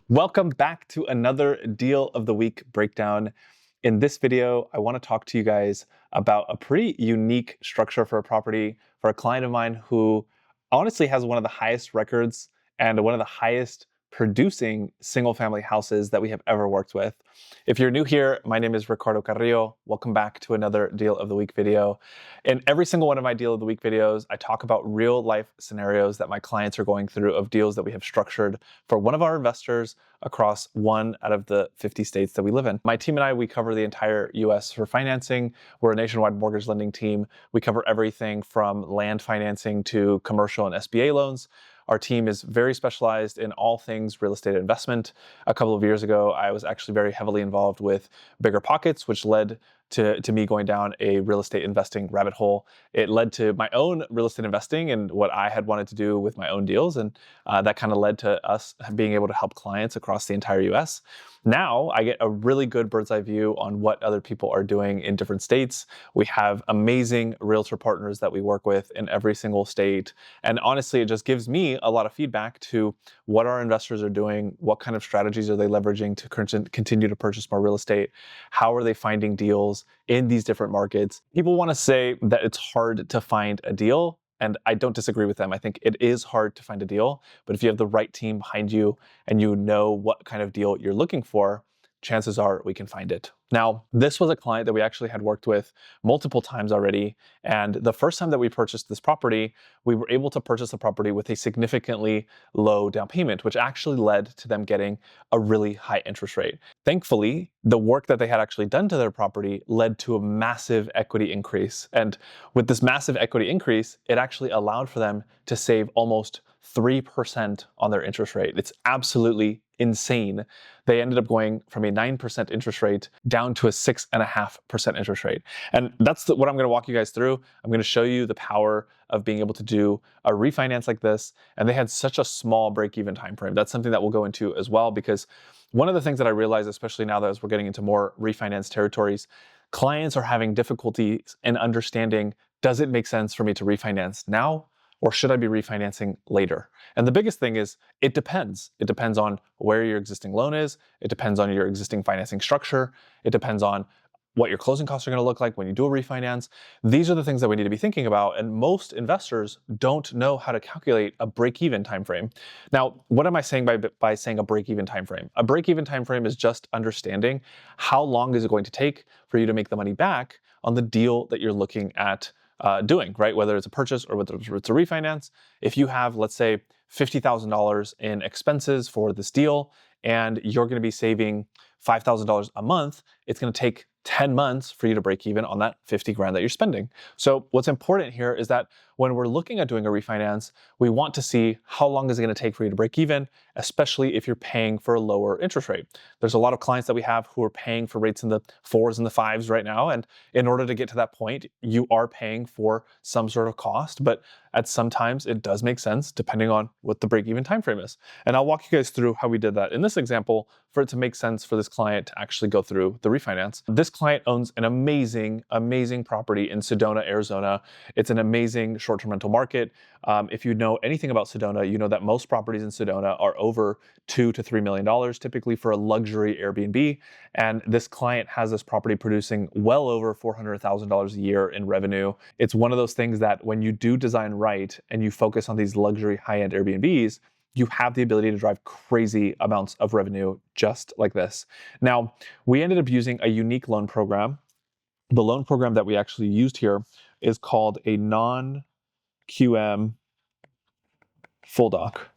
Welcome back to another Deal of the Week breakdown. In this video, I want to talk to you guys about a pretty unique structure for a property for a client of mine who honestly has one of the highest records and one of the highest producing single-family houses that we have ever worked with. If you're new here, my name is Ricardo Carrillo. Welcome back to another Deal of the Week video. In every single one of my Deal of the Week videos, I talk about real life scenarios that my clients are going through of deals that we have structured for one of our investors across one out of the 50 states that we live in. My team and I, we cover the entire US for financing. We're a nationwide mortgage lending team. We cover everything from land financing to commercial and SBA loans. Our team is very specialized in all things real estate investment. A couple of years ago, I was actually very heavily involved with Bigger Pockets, which led to me going down a real estate investing rabbit hole. It led to my own real estate investing and what I had wanted to do with my own deals. And that kind of led to us being able to help clients across the entire US. Now I get a really good bird's eye view on what other people are doing in different states. We have amazing realtor partners that we work with in every single state. And honestly, it just gives me a lot of feedback to what our investors are doing, what kind of strategies are they leveraging to continue to purchase more real estate, how are they finding deals in these different markets. People want to say that it's hard to find a deal, and I don't disagree with them. I think it is hard to find a deal, but if you have the right team behind you and you know what kind of deal you're looking for, chances are we can find it. Now, this was a client that we actually had worked with multiple times already. And the first time that we purchased this property, we were able to purchase the property with a significantly low down payment, which actually led to them getting a really high interest rate. Thankfully, the work that they had actually done to their property led to a massive equity increase. And with this massive equity increase, it actually allowed for them to save almost 3% on their interest rate. It's absolutely insane. They ended up going from a 9% interest rate down to a 6.5% interest rate. And that's what I'm going to walk you guys through. I'm going to show you the power of being able to do a refinance like this. And they had such a small break-even time frame. That's something that we'll go into as well, because one of the things that I realize, especially now that as we're getting into more refinance territories, clients are having difficulties in understanding, does it make sense for me to refinance now? Or should I be refinancing later? And the biggest thing is, it depends. It depends on where your existing loan is. It depends on your existing financing structure. It depends on what your closing costs are going to look like when you do a refinance. These are the things that we need to be thinking about. And most investors don't know how to calculate a break-even time frame. Now, what am I saying by saying a break-even time frame? A break-even time frame is just understanding how long is it going to take for you to make the money back on the deal that you're looking at doing, right? Whether it's a purchase or whether it's a refinance. If you have, let's say, $50,000 in expenses for this deal, and you're going to be saving $5,000 a month, it's going to take 10 months for you to break even on that 50 grand that you're spending. So what's important here is that when we're looking at doing a refinance, we want to see how long is it going to take for you to break even, especially if you're paying for a lower interest rate. There's a lot of clients that we have who are paying for rates in the 4s and the 5s right now. And in order to get to that point, you are paying for some sort of cost, but at some times it does make sense depending on what the break-even time frame is. And I'll walk you guys through how we did that in this example for it to make sense for this client to actually go through the refinance. This client owns an amazing, amazing property in Sedona, Arizona. It's an amazing short-term rental market. If you know anything about Sedona, you know that most properties in Sedona are over $2 to $3 million, typically for a luxury Airbnb. And this client has this property producing well over $400,000 a year in revenue. It's one of those things that when you do design right and you focus on these luxury high-end Airbnbs, you have the ability to drive crazy amounts of revenue just like this. Now, we ended up using a unique loan program. The loan program that we actually used here is called a NonQM Full Doc.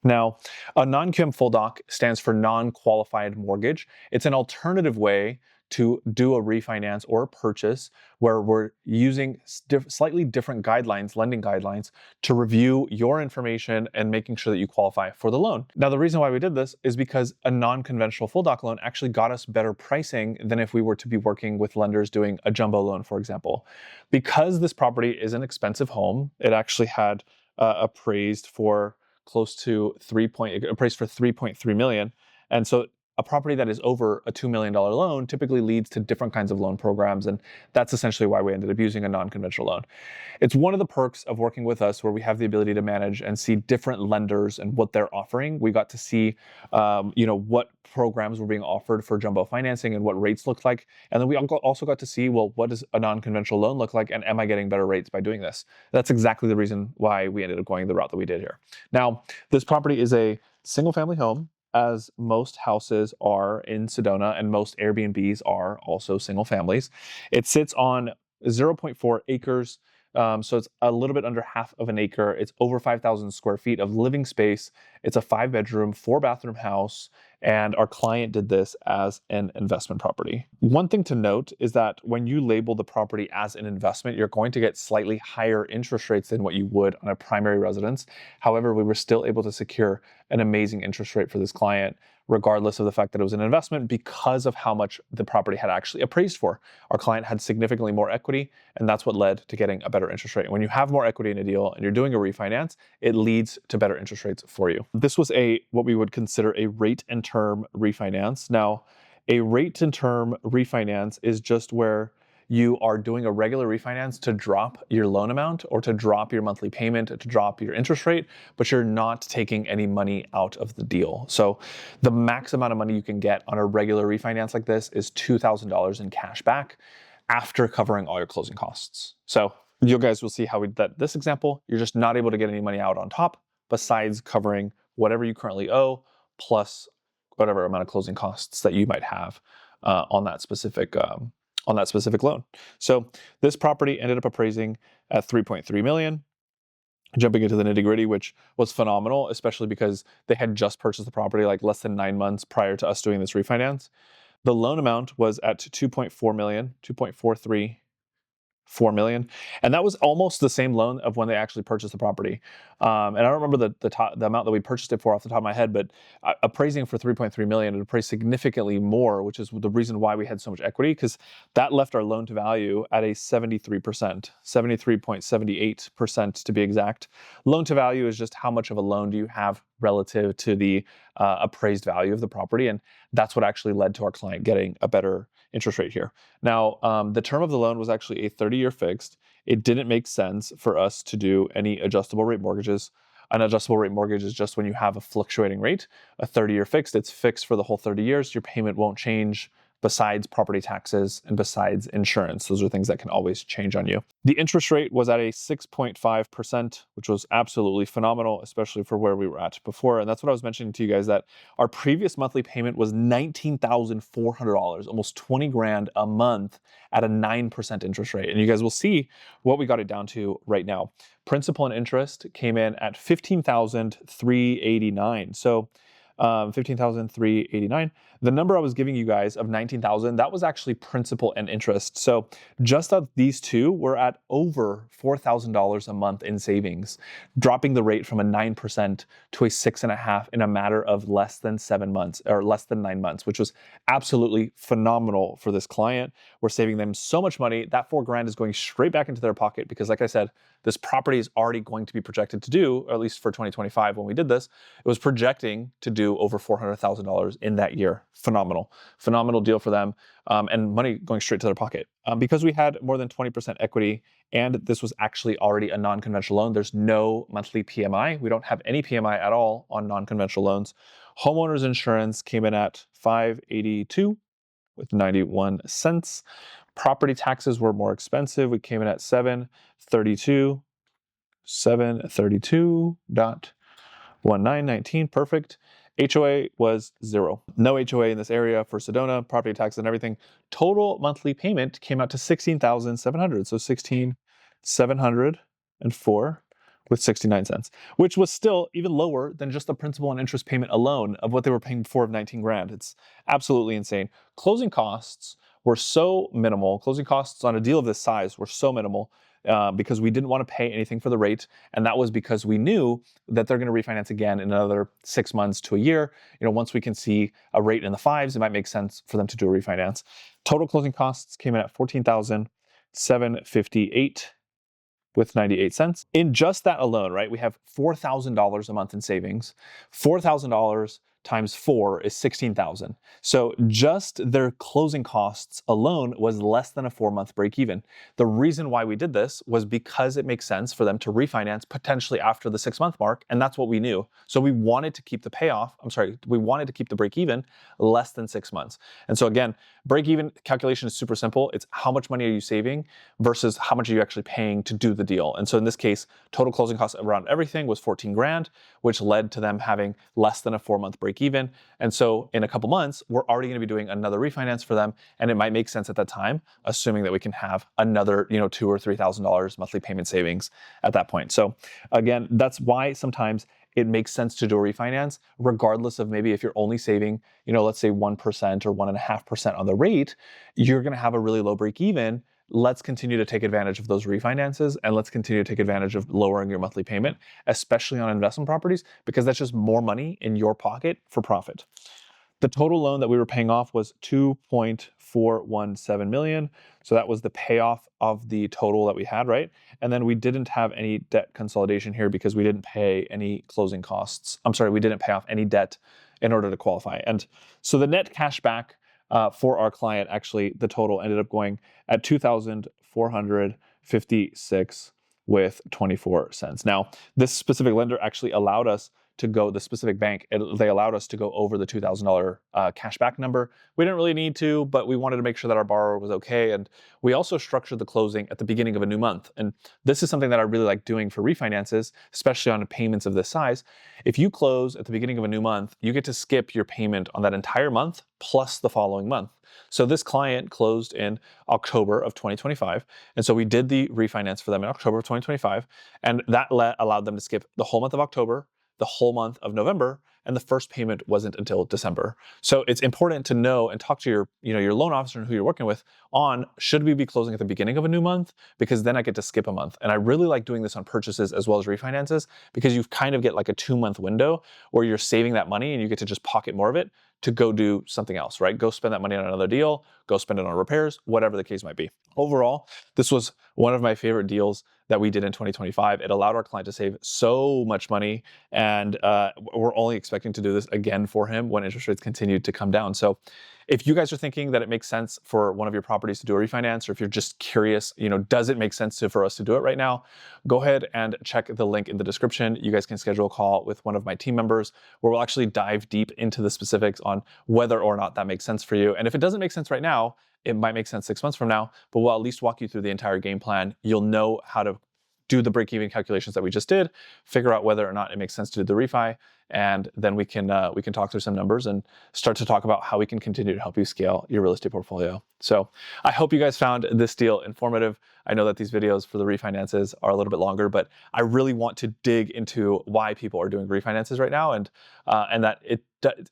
Now, a NonQM Full Doc stands for non-qualified mortgage. It's an alternative way to do a refinance or a purchase where we're using slightly different guidelines, lending guidelines, to review your information and making sure that you qualify for the loan. Now, the reason why we did this is because a non-conventional full doc loan actually got us better pricing than if we were to be working with lenders doing a jumbo loan, for example. Because this property is an expensive home, it actually had appraised for appraised for 3.3 million. And so a property that is over a $2 million loan typically leads to different kinds of loan programs, and that's essentially why we ended up using a non-conventional loan. It's one of the perks of working with us where we have the ability to manage and see different lenders and what they're offering. We got to see, what programs were being offered for jumbo financing and what rates looked like. And then we also got to see, well, what does a non-conventional loan look like? And am I getting better rates by doing this? That's exactly the reason why we ended up going the route that we did here. Now, this property is a single family home, as most houses are in Sedona and most Airbnbs are also single families. It sits on 0.4 acres. So it's a little bit under half of an acre. It's over 5,000 square feet of living space. It's a 5-bedroom, 4-bathroom house, and our client did this as an investment property. One thing to note is that when you label the property as an investment, you're going to get slightly higher interest rates than what you would on a primary residence. However, we were still able to secure an amazing interest rate for this client, regardless of the fact that it was an investment, because of how much the property had actually appraised for. Our client had significantly more equity, and that's what led to getting a better interest rate. When you have more equity in a deal and you're doing a refinance, it leads to better interest rates for you. This was what we would consider a rate and term refinance. Now, a rate and term refinance is just where you are doing a regular refinance to drop your loan amount or to drop your monthly payment, to drop your interest rate, but you're not taking any money out of the deal. So the max amount of money you can get on a regular refinance like this is $2,000 in cash back after covering all your closing costs. So you guys will see how we did this example. You're just not able to get any money out on top besides covering whatever you currently owe plus whatever amount of closing costs that you might have on that specific loan. So this property ended up appraising at $3.3 million. Jumping into the nitty-gritty, which was phenomenal, especially because they had just purchased the property like less than 9 months prior to us doing this refinance. The loan amount was at $2.4 million, $2.434 million, and that was almost the same loan of when they actually purchased the property. And I don't remember the amount that we purchased it for off the top of my head, but appraising for $3.3 million, it appraised significantly more, which is the reason why we had so much equity, because that left our loan to value at a 73%, 73.78% to be exact. Loan to value is just how much of a loan do you have relative to the appraised value of the property, and that's what actually led to our client getting a better interest rate here. Now, the term of the loan was actually a 30-year fixed. It didn't make sense for us to do any adjustable rate mortgages. An adjustable rate mortgage is just when you have a fluctuating rate. A 30-year fixed, it's fixed for the whole 30 years. Your payment won't change besides property taxes and besides insurance. Those are things that can always change on you. The interest rate was at a 6.5%, which was absolutely phenomenal, especially for where we were at before. And that's what I was mentioning to you guys, that our previous monthly payment was $19,400, almost 20 grand a month at a 9% interest rate. And you guys will see what we got it down to right now. Principal and interest came in at $15,389. So $15,389. The number I was giving you guys of $19,000, that was actually principal and interest. So just of these two, we're at over $4,000 a month in savings, dropping the rate from a 9% to a 6.5% in a matter of less than 7 months or less than 9 months, which was absolutely phenomenal for this client. We're saving them so much money. That $4 grand is going straight back into their pocket because, like I said, this property is already going to be projected to do, or at least for 2025 when we did this, it was projecting to do over $400,000 in that year. Phenomenal deal for them, and money going straight to their pocket. Because we had more than 20% equity and this was actually already a non-conventional loan, there's no monthly PMI. We don't have any PMI at all on non-conventional loans. Homeowners insurance came in at $582 with 91 cents. Property taxes were more expensive. We came in at $732.19. Perfect. HOA was $0. No HOA in this area for Sedona, property taxes and everything. Total monthly payment came out to $16,700. So $16,704 with 69 cents, which was still even lower than just the principal and interest payment alone of what they were paying before of 19 grand. It's absolutely insane. Closing costs were so minimal. Closing costs on a deal of this size were so minimal because we didn't want to pay anything for the rate. And that was because we knew that they're going to refinance again in another 6 months to a year. Once we can see a rate in the 5s, it might make sense for them to do a refinance. Total closing costs came in at $14,758 with 98 cents. In just that alone, right, we have $4,000 a month in savings, $4,000 times 4 is 16,000. So just their closing costs alone was less than a 4-month break even. The reason why we did this was because it makes sense for them to refinance potentially after the 6-month mark, and that's what we knew. So we wanted to keep we wanted to keep the break even less than 6 months. And so again, break even calculation is super simple. It's how much money are you saving versus how much are you actually paying to do the deal. And so in this case, total closing costs around everything was 14 grand, which led to them having less than a 4-month break even. And so in a couple months, we're already going to be doing another refinance for them. And it might make sense at that time, assuming that we can have another, $2,000 or $3,000 monthly payment savings at that point. So again, that's why sometimes it makes sense to do a refinance, regardless of maybe if you're only saving, let's say 1% or 1.5% on the rate, you're going to have a really low break even. Let's continue to take advantage of those refinances, and let's continue to take advantage of lowering your monthly payment, especially on investment properties, because that's just more money in your pocket for profit. The total loan that we were paying off was $2.417 million. So that was the payoff of the total that we had, right? And then we didn't have any debt consolidation here because we didn't pay any closing costs. We didn't pay off any debt in order to qualify. And so the net cash back for our client, actually, the total ended up going at $2,456 with 24 cents. Now, this specific lender actually allowed us to go, the specific bank, they allowed us to go over the $2,000 cashback number. We didn't really need to, but we wanted to make sure that our borrower was okay. And we also structured the closing at the beginning of a new month. And this is something that I really like doing for refinances, especially on payments of this size. If you close at the beginning of a new month, you get to skip your payment on that entire month plus the following month. So this client closed in October of 2025. And so we did the refinance for them in October of 2025. And that allowed them to skip the whole month of October, the whole month of November, and the first payment wasn't until December. So it's important to know and talk to your loan officer and who you're working with on, should we be closing at the beginning of a new month? Because then I get to skip a month. And I really like doing this on purchases as well as refinances, because you kind of get like a 2-month window where you're saving that money and you get to just pocket more of it to go do something else, right? Go spend that money on another deal, go spend it on repairs, whatever the case might be. Overall, this was one of my favorite deals that we did in 2025. It allowed our client to save so much money, and we're only expecting to do this again for him when interest rates continue to come down. So if you guys are thinking that it makes sense for one of your properties to do a refinance, or if you're just curious, does it make sense for us to do it right now? Go ahead and check the link in the description. You guys can schedule a call with one of my team members where we'll actually dive deep into the specifics on whether or not that makes sense for you. And if it doesn't make sense right now, it might make sense 6 months from now, but we'll at least walk you through the entire game plan. You'll know how to do the break-even calculations that we just did, figure out whether or not it makes sense to do the refi, and then we can talk through some numbers and start to talk about how we can continue to help you scale your real estate portfolio. So I hope you guys found this deal informative. I know that these videos for the refinances are a little bit longer, but I really want to dig into why people are doing refinances right now, and that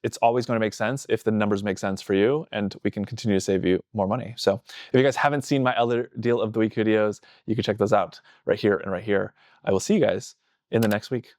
it's always going to make sense if the numbers make sense for you, and we can continue to save you more money. So if you guys haven't seen my other deal of the week videos, you can check those out right here and right here. I will see you guys in the next week.